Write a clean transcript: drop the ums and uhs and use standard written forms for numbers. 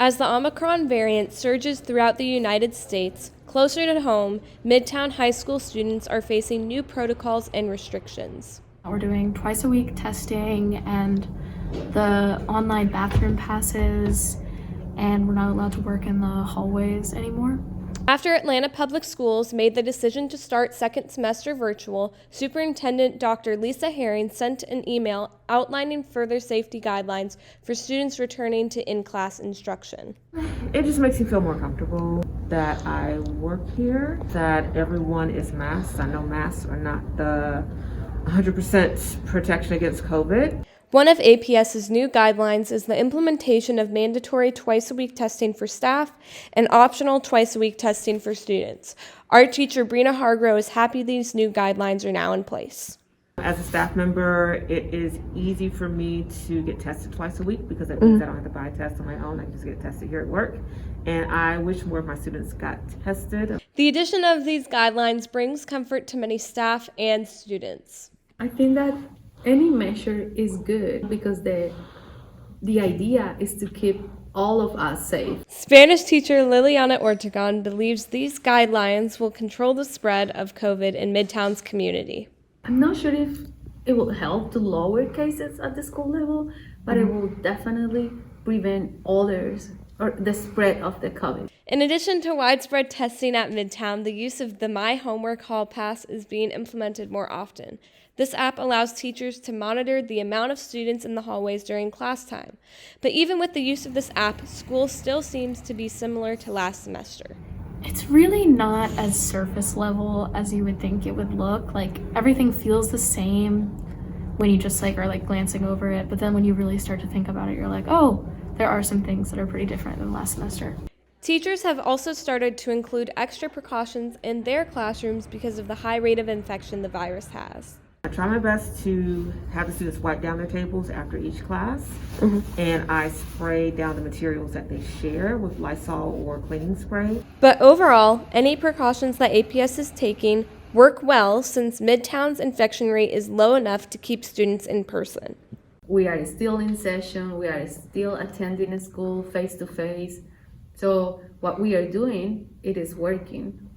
As the Omicron variant surges throughout the United States, closer to home, Midtown High School students are facing new protocols and restrictions. We're doing twice a week testing and the online bathroom passes, and we're not allowed to work in the hallways anymore. After Atlanta Public Schools made the decision to start second semester virtual, Superintendent Dr. Lisa Herring sent an email outlining further safety guidelines for students returning to in-class instruction. It just makes me feel more comfortable that I work here, that everyone is masked. I know masks are not the 100% protection against COVID. One of APS's new guidelines is the implementation of mandatory twice-a-week testing for staff and optional twice-a-week testing for students. Art teacher Brina Hargrove is happy these new guidelines are now in place. As a staff member, it is easy for me to get tested twice a week because that means I don't have to buy a test on my own. I can just get tested here at work. And I wish more of my students got tested. The addition of these guidelines brings comfort to many staff and students. I think that any measure is good because the idea is to keep all of us safe. Spanish teacher Liliana Ortegon believes these guidelines will control the spread of COVID in Midtown's community. I'm not sure if it will help to lower cases at the school level, but it will definitely prevent others or the spread of the COVID. In addition to widespread testing at Midtown, the use of the My Homework Hall Pass is being implemented more often. This app allows teachers to monitor the amount of students in the hallways during class time. But even with the use of this app, school still seems to be similar to last semester. It's really not as surface level as you would think it would look. Like, everything feels the same when you just are glancing over it, but then when you really start to think about it, you're like, oh, there are some things that are pretty different than last semester. Teachers have also started to include extra precautions in their classrooms because of the high rate of infection the virus has. I try my best to have the students wipe down their tables after each class, and I spray down the materials that they share with Lysol or cleaning spray. But overall, any precautions that APS is taking work well since Midtown's infection rate is low enough to keep students in person. We are still in session, we are still attending school face to face. So what we are doing, it is working.